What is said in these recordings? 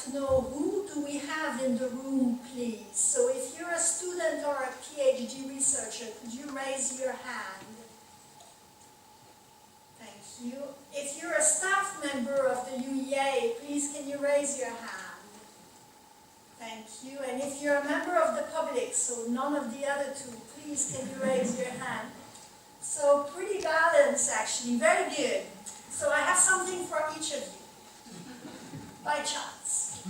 to know who do we have in the room, please. So if you're a student or a PhD researcher, could you raise your hand? Thank you. If you're a staff member of the UEA, please can you raise your hand? Thank you. And if you're a member of the public, so none of the other two, please can you raise your hand? So pretty balanced actually, very good. So I have something for each of you, by chance.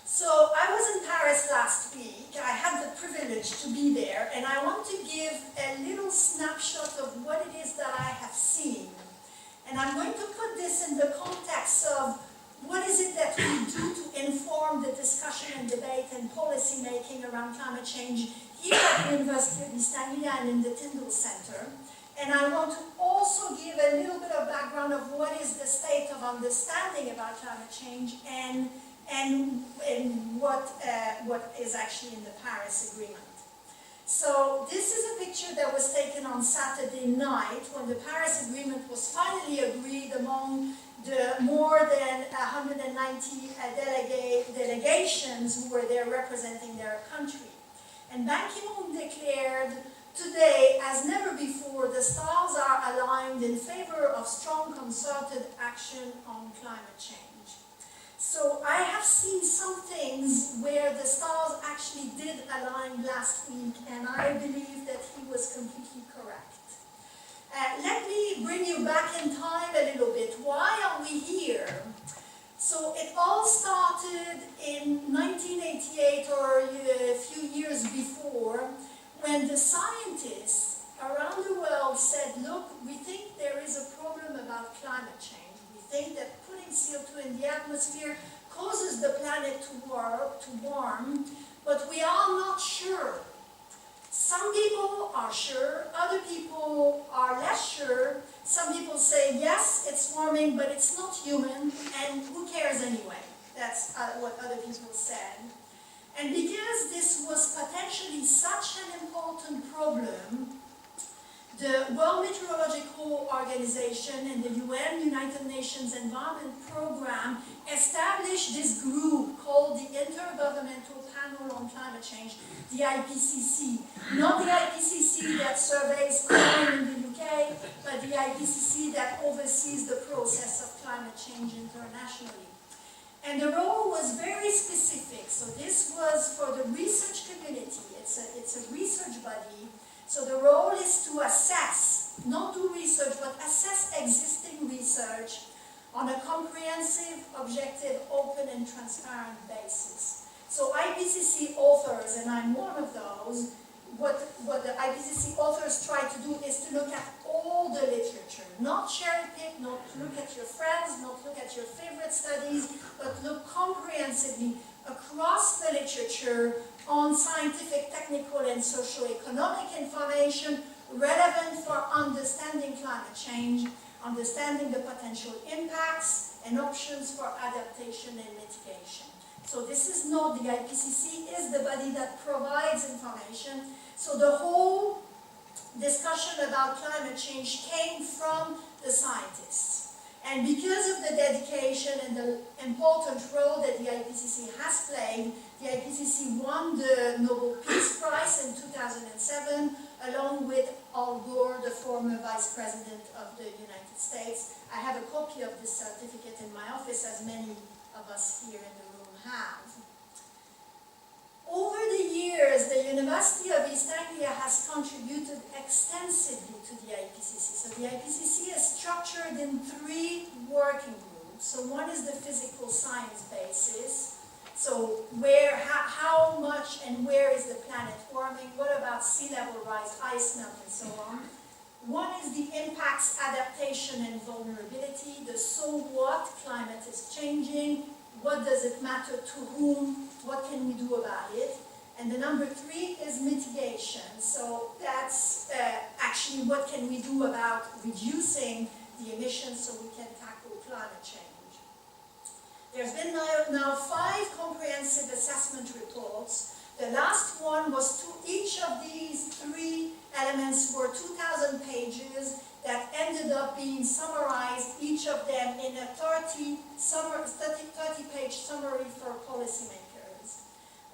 So I was in Paris last week, I had the privilege to be there, and I want to give a little snapshot of what it is that I have seen. And I'm going to put this in the context of what is it that we do to inform the discussion and debate and policy making around climate change here at the University of East Anglia and in the Tyndall Centre. And I want to also give a little bit of background of what is the state of understanding about climate change and what is actually in the Paris Agreement. So this is a picture that was taken on Saturday night when the Paris Agreement was finally agreed among the more than 190 delegations who were there representing their country. And Ban Ki-moon declared, today, as never before, the stars are aligned in favor of strong concerted action on climate change. So I have seen some things where the stars actually did align last week, and I believe that he was completely correct. Let me bring you back in time a little bit. Why are we here? So it all started in 1988 or a few years before, when the scientists around the world said, look, we think there is a problem about climate change. We think that putting CO2 in the atmosphere causes the planet to warm, but we are not sure. Some people are sure, other people are less sure. Some people say, yes, it's warming, but it's not human, and who cares anyway? That's what other people said. And because this was potentially such an important problem, the World Meteorological Organization and the UN, United Nations Environment Programme, established this group called the Intergovernmental Panel on Climate Change, the IPCC. Not the IPCC that surveys climate in the UK, but the IPCC that oversees the process of climate change internationally. And the role was very specific. So this was for the research community. It's a research body. So the role is to assess, not do research, but assess existing research on a comprehensive, objective, open, and transparent basis. So IPCC authors, and I'm one of those, what the IPCC authors try to do is to look at all the literature, not cherry pick, not look at your friends, not look at your favorite studies, but look comprehensively across the literature on scientific, technical, and socio-economic information relevant for understanding climate change, understanding the potential impacts and options for adaptation and mitigation. So this is not, the IPCC is the body that provides information. So the whole discussion about climate change came from the scientists. And because of the dedication and the important role that the IPCC has played, the IPCC won the Nobel Peace Prize in 2007, along with Al Gore, the former Vice President of the United States. I have a copy of this certificate in my office, as many of us here in the room have. Over the years, the University of East Anglia has contributed extensively to the IPCC. So the IPCC is structured in 3 working groups. So one is the physical science basis. So how much and where is the planet warming? What about sea level rise, ice melt, and so on? One is the impacts, adaptation, and vulnerability. The so what, climate is changing. What does it matter to whom? What can we do about it? And the number 3 is mitigation. So that's actually what can we do about reducing the emissions so we can tackle climate change. There's been now 5 comprehensive assessment reports. The last one was to each of these 3 elements were 2,000 pages that ended up being summarized, each of them in a 30-page summary for policymakers.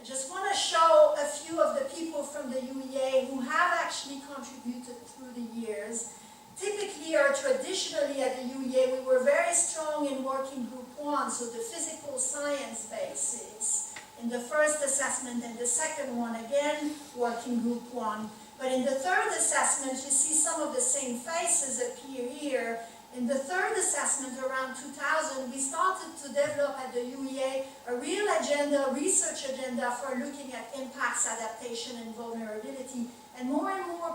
I just want to show a few of the people from the UEA who have actually contributed through the years. Typically, or traditionally at the UEA, we were very strong in working group 1, so the physical science basis. In the first assessment and the second one, again, working group 1. But in the third assessment, you see some of the same faces appear here. In the third assessment, around 2000, we started to develop at the UEA a real agenda, research agenda for looking at impacts, adaptation, and vulnerability. And more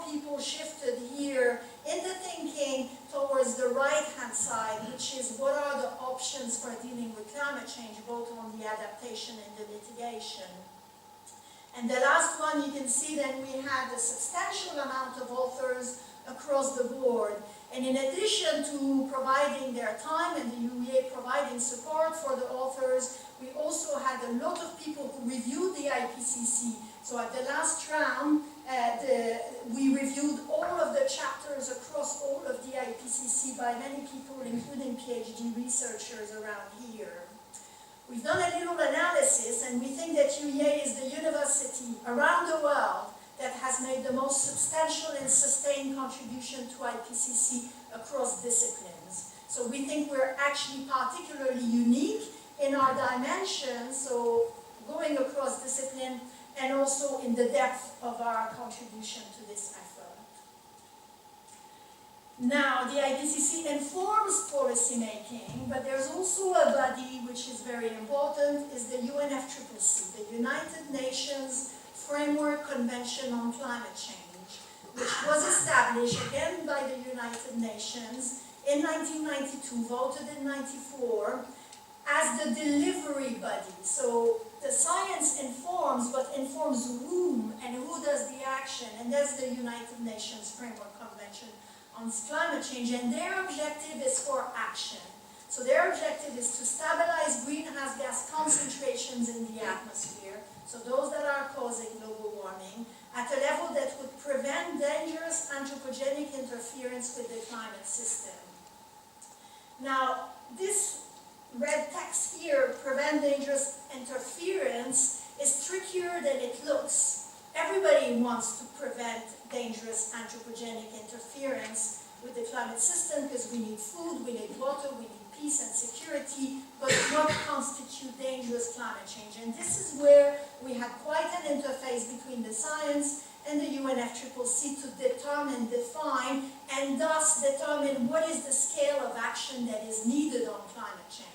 people shifted here in the thinking towards the right-hand side, which is what are the options for dealing with climate change, both on the adaptation and the mitigation. And the last one, you can see that we had a substantial amount of authors across the board. And in addition to providing their time and the UEA providing support for the authors, we also had a lot of people who reviewed the IPCC. So at the last round, we reviewed all of the chapters across all of the IPCC by many people, including PhD researchers around here. We've done a little analysis, and we think that UEA is the university around the world that has made the most substantial and sustained contribution to IPCC across disciplines. So we think we're actually particularly unique in our dimension, so going across discipline, and also in the depth of our contribution to this effort. Now, the IPCC informs policymaking, but there's also a body which is very important, is the UNFCCC, the United Nations Framework Convention on Climate Change, which was established again by the United Nations in 1992, voted in 1994, as the delivery body. So the science informs, but informs whom and who does the action, and that's the United Nations Framework Convention on Climate Change, and their objective is for action. So their objective is to stabilize greenhouse gas concentrations in the atmosphere, so those that are causing global warming, at a level that would prevent dangerous anthropogenic interference with the climate system. Now, this red text here, prevent dangerous interference, is trickier than it looks. Everybody wants to prevent dangerous anthropogenic interference with the climate system because we need food, we need water, we need peace and security, but what constitutes dangerous climate change? And this is where we had quite an interface between the science and the UNFCCC to determine, define, and thus determine what is the scale of action that is needed on climate change.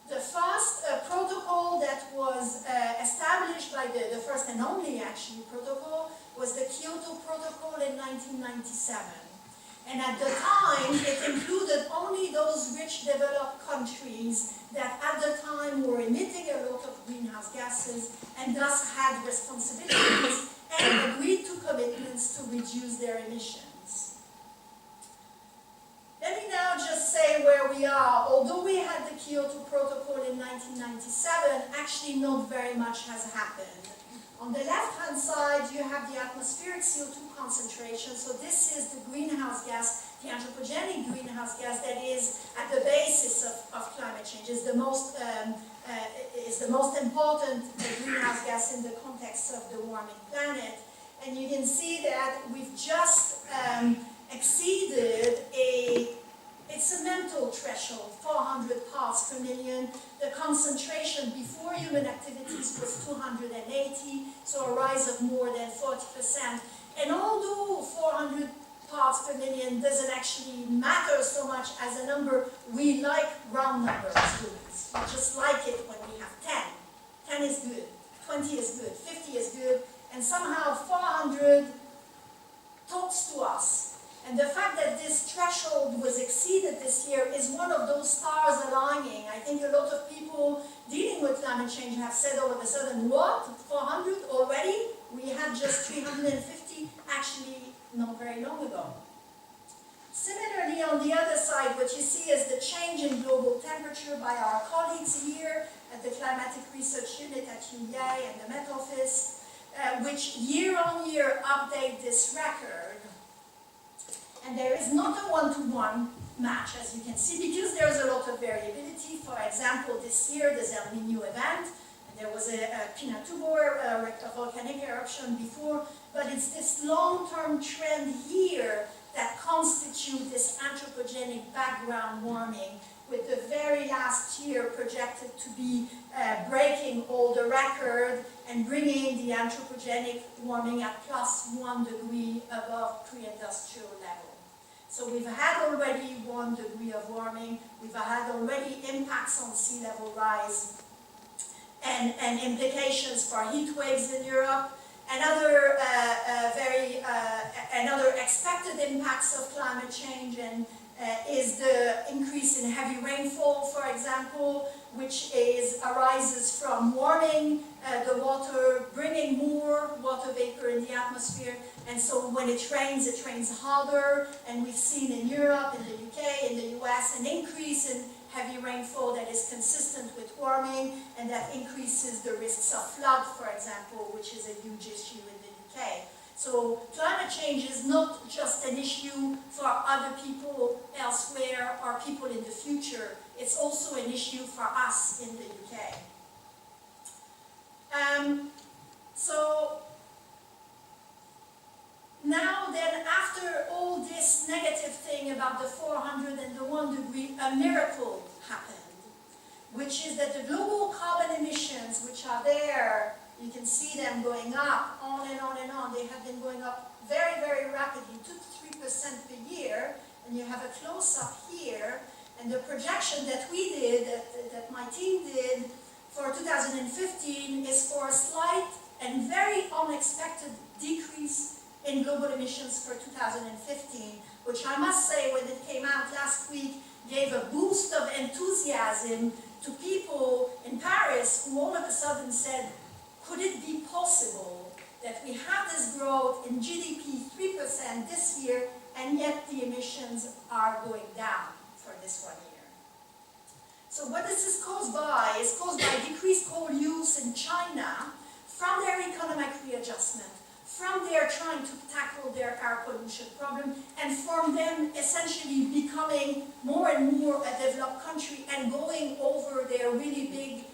The first protocol that was established by the first and only actually protocol was the Kyoto Protocol in 1997. And at the time, it included only those rich developed countries that at the time were emitting a lot of greenhouse gases and thus had responsibilities and agreed to commitments to reduce their emissions. Let me now just say where we are. Although we had the Kyoto Protocol in 1997, actually not very much has happened. On the left-hand side, you have the atmospheric CO2 concentration. So this is the greenhouse gas, the anthropogenic greenhouse gas that is at the basis of climate change. Is the most important greenhouse gas in the context of the warming planet. And you can see that we've just exceeded it's a mental threshold, 400 parts per million. The concentration before human activities was 280, so a rise of more than 40%. And although 400 parts per million doesn't actually matter so much as a number, we like round numbers, students. We just like it when we have 10. 10 is good, 20 is good, 50 is good, and somehow 400 talks to us. And the fact that this threshold was exceeded this year is one of those stars aligning. I think a lot of people dealing with climate change have said all of a sudden, what, 400 already? We had just 350 actually not very long ago. Similarly, on the other side, what you see is the change in global temperature by our colleagues here at the Climatic Research Unit at UEA and the Met Office. which year on year update this record. And there is not a one-to-one match, as you can see, because there's a lot of variability. For example, this year there's El Niño event, and there was a Pinatubo volcanic eruption before, but it's this long-term trend here that constitutes this anthropogenic background warming, with the very last year projected to be breaking all the record and bringing the anthropogenic warming at +1 degree above pre-industrial level. So we've had already 1 degree of warming, we've had already impacts on sea level rise and implications for heat waves in Europe, and other expected impacts of climate change, and is the increase in heavy rainfall, for example, which arises from warming the water, bringing more water vapor in the atmosphere, and so when it rains harder, and we've seen in Europe, in the UK, in the US, an increase in heavy rainfall that is consistent with warming, and that increases the risks of flood, for example, which is a huge issue in the UK. So climate change is not just an issue for other people elsewhere or people in the future, it's also an issue for us in the UK. So now then, after all this negative thing about the 400 and the 1 degree, a miracle happened, which is that the global carbon emissions, which are there, you can see them going up, on and on and on. They have been going up very, very rapidly, 2 to 3% per year. And you have a close-up here. And the projection that we did, that my team did for 2015, is for a slight and very unexpected decrease in global emissions for 2015, which I must say, when it came out last week, gave a boost of enthusiasm to people in Paris who all of a sudden said, could it be possible that we have this growth in GDP 3% this year, and yet the emissions are going down for this 1 year? So what this is caused by is caused by decreased coal use in China from their economic readjustment, from their trying to tackle their air pollution problem, and from them essentially becoming more and more a developed country and going over their really big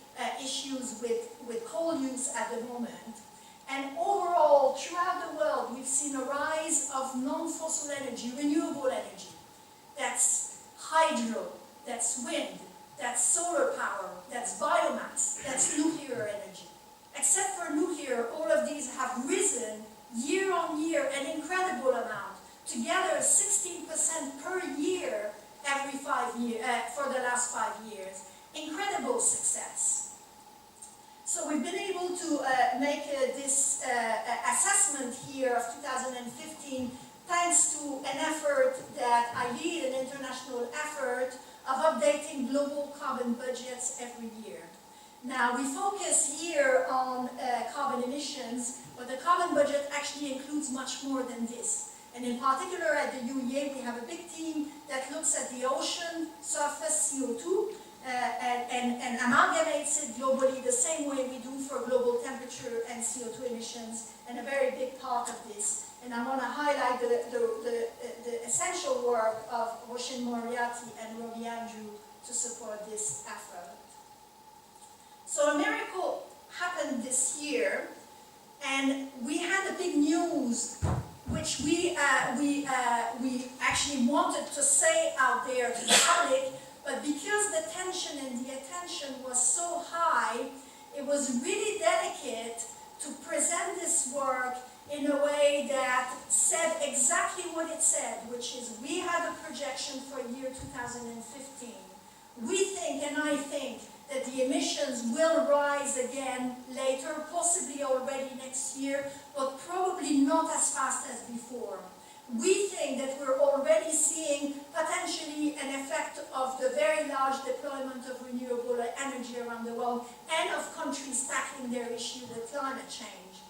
issues with coal use at the moment. And overall, throughout the world, we've seen a rise of non-fossil energy, renewable energy. That's hydro, that's wind, that's solar power, that's biomass, that's nuclear energy. Except for nuclear, all of these have risen year on year an incredible amount. Together, 16% per year every 5 years, for the last 5 years. Incredible success. So we've been able to make this assessment here of 2015 thanks to an effort that I lead, an international effort of updating global carbon budgets every year. Now, we focus here on carbon emissions, but the carbon budget actually includes much more than this. And in particular, at the UEA, we have a big team that looks at the ocean surface CO2 and amalgamates it globally the same way we do for global temperature and CO2 emissions, and a very big part of this. And I want to highlight the essential work of Roshin Moriarty and Robbie Andrew to support this effort. So a miracle happened this year, and we had a big news which we actually wanted to say out there to the public, but because the tension and the attention was so high, it was really delicate to present this work in a way that said exactly what it said, which is we have a projection for year 2015. We think, and I think, that the emissions will rise again later, possibly already next year, but probably not as fast as before. We think that we're already seeing potentially an effect of the very large deployment of renewable energy around the world and of countries tackling their issue with climate change.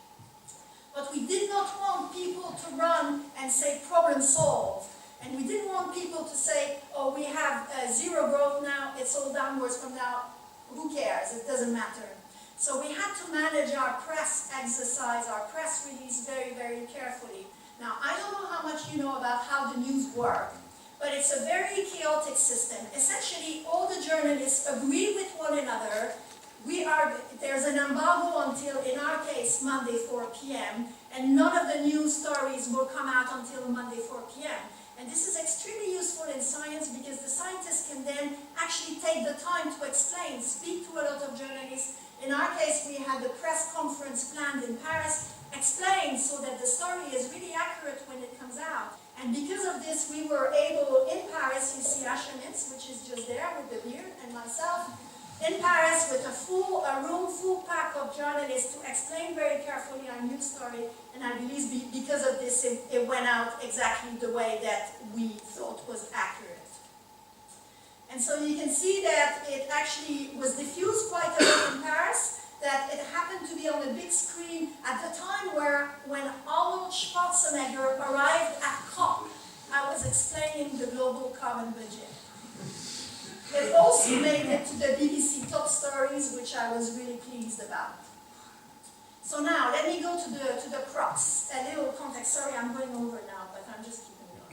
But we did not want people to run and say problem solved. And we didn't want people to say, oh, we have zero growth now, it's all downwards from now, who cares, it doesn't matter. So we had to manage our press exercise, our press release very, very carefully. Now, I don't know how much you know about how the news work, but it's a very chaotic system. Essentially, all the journalists agree with one another. There's an embargo until, in our case, Monday 4 p.m., and none of the news stories will come out until Monday 4 p.m. And this is extremely useful in science because the scientists can then actually take the time to explain, speak to a lot of journalists. In our case, we had the press conference planned in Paris, explained so that the story is really accurate when it comes out. And because of this, we were able, in Paris, you see Ashenitz, which is just there with the beard, and myself, in Paris with a room full pack of journalists to explain very carefully our news story, and I believe because of this it went out exactly the way that we thought was accurate. And so you can see that it actually was diffused quite a bit in Paris, that it happened to be on a big screen at the time when Arnold Schwarzenegger arrived at COP. I was explaining the global carbon budget. It also made it to the BBC top stories, which I was really pleased about. So now, let me go to the crux. A little context. Sorry, I'm going over now, but I'm just keeping going.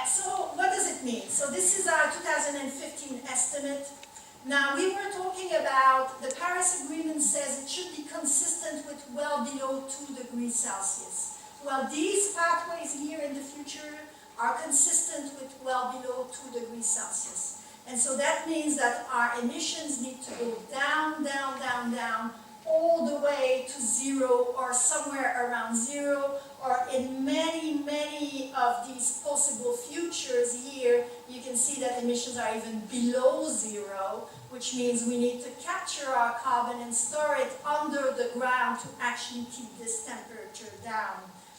So what does it mean? So this is our 2015 estimate. Now, we were talking about the Paris Agreement says it should be consistent with well below 2 degrees Celsius. Well, these pathways here in the future are consistent with well below 2 degrees Celsius. And so that means that our emissions need to go down, down, down, down, all the way to 0 or somewhere around 0, or in many, many of these possible futures here, you can see that emissions are even below 0, which means we need to capture our carbon and store it under the ground to actually keep this temperature down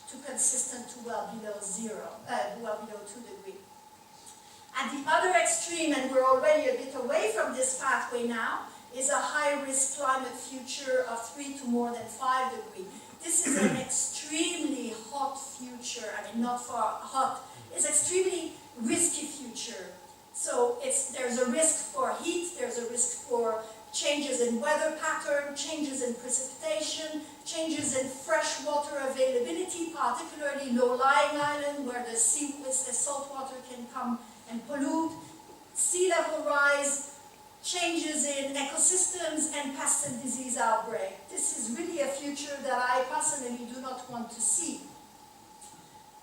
to consistent to well below 2 degrees. At the other extreme, and we're already a bit away from this pathway now, is a high-risk climate future of 3 to more than 5 degrees. This is an extremely hot future. I mean, not far hot. It's extremely risky future. So there's a risk for heat, there's a risk for changes in weather pattern, changes in precipitation, changes in fresh water availability, particularly low-lying islands where the salt water can come and pollute, sea level rise, changes in ecosystems, and pest and disease outbreak. This is really a future that I personally do not want to see.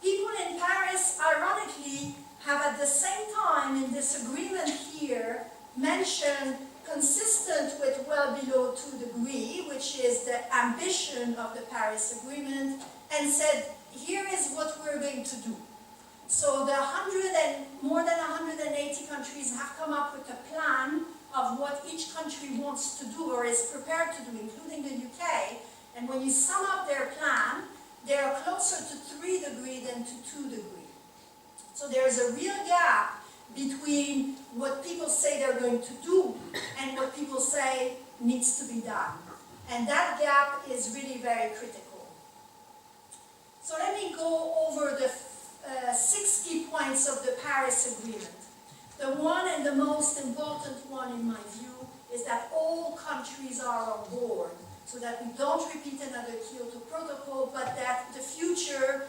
People in Paris, ironically, have at the same time in this agreement here mentioned consistent with well below 2 degrees, which is the ambition of the Paris Agreement, and said, here is what we're going to do. So the more than 180 countries have come up with a plan of what each country wants to do or is prepared to do, including the UK. And when you sum up their plan, they are closer to 3 degrees than to 2 degrees. So there's a real gap between what people say they're going to do and what people say needs to be done. And that gap is really very critical. So let me go over the 6 key points of the Paris Agreement. The one and the most important one in my view is that all countries are on board, so that we don't repeat another Kyoto Protocol, but that the future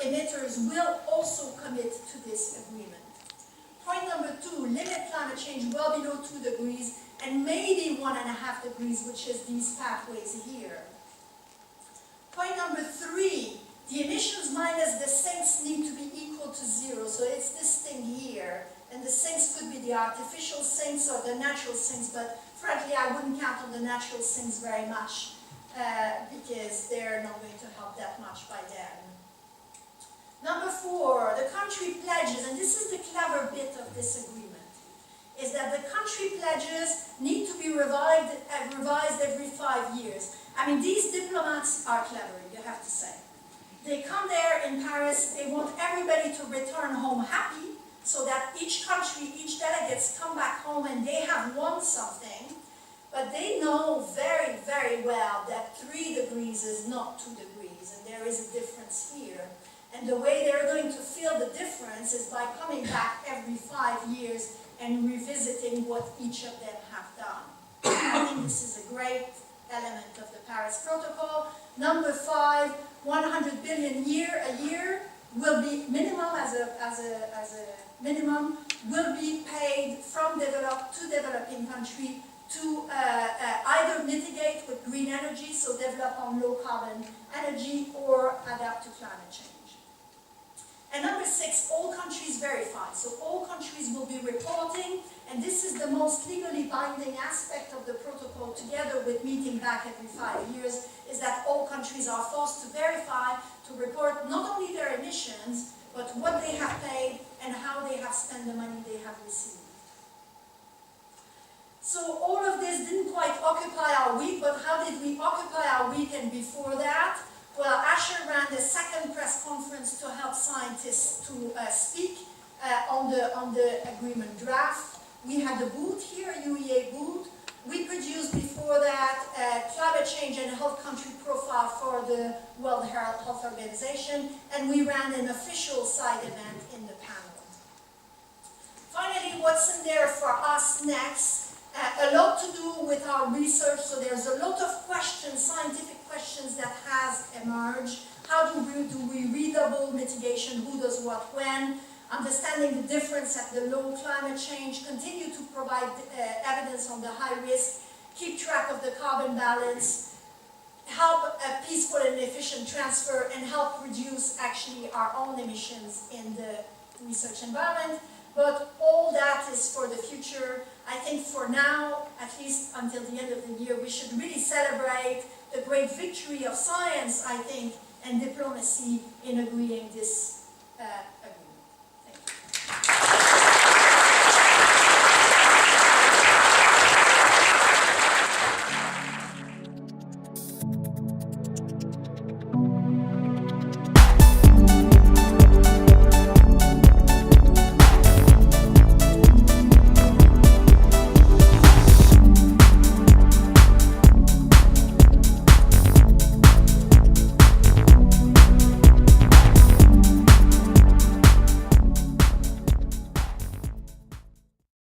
emitters will also commit to this agreement. Point number 2, limit climate change well below 2 degrees and maybe 1.5 degrees, which is these pathways here. Point number 3, the emissions minus the sinks need to be equal to 0. So it's this thing here. And the sinks could be the artificial sinks or the natural sinks, but frankly, I wouldn't count on the natural sinks very much because they're not going to help that much by then. Number 4, the country pledges, and this is the clever bit of this agreement, is that the country pledges need to be revised every 5 years. I mean, these diplomats are clever, you have to say. They come there in Paris, they want everybody to return home happy, so that each country, each delegates come back home and they have won something, but they know very, very well that 3 degrees is not 2 degrees, and there is a difference here. And the way they're going to feel the difference is by coming back every 5 years and revisiting what each of them have done. I think this is a great element of the Paris Protocol. Number 5, 100 billion a year will be minimum as a minimum will be paid from developed to developing country to either mitigate with green energy, so develop on low carbon energy, or adapt to climate change. And number 6, all countries verify. So all countries will be reporting, and this is the most legally binding aspect of the protocol, together with meeting back every 5 years, is that all countries are forced to verify, to report not only their emissions, but what they have paid and how they have spent the money they have received. So all of this didn't quite occupy our week, but how did we occupy our weekend before that? Well, Asher ran the second press conference to help scientists to speak on the agreement draft. We had a booth here, UEA booth. We produced before that climate change and health country profile for the World Health Organization, and we ran an official side event in the panel. Finally, what's in there for us next? A lot to do with our research, so there's a lot of questions, scientific questions that has emerged. How do we redouble mitigation, who does what when, understanding the difference at the low climate change, continue to provide evidence on the high risk, keep track of the carbon balance, help a peaceful and efficient transfer, and help reduce actually our own emissions in the research environment. But all that is for the future. I think for now, at least until the end of the year, we should really celebrate the great victory of science, I think, and diplomacy in agreeing this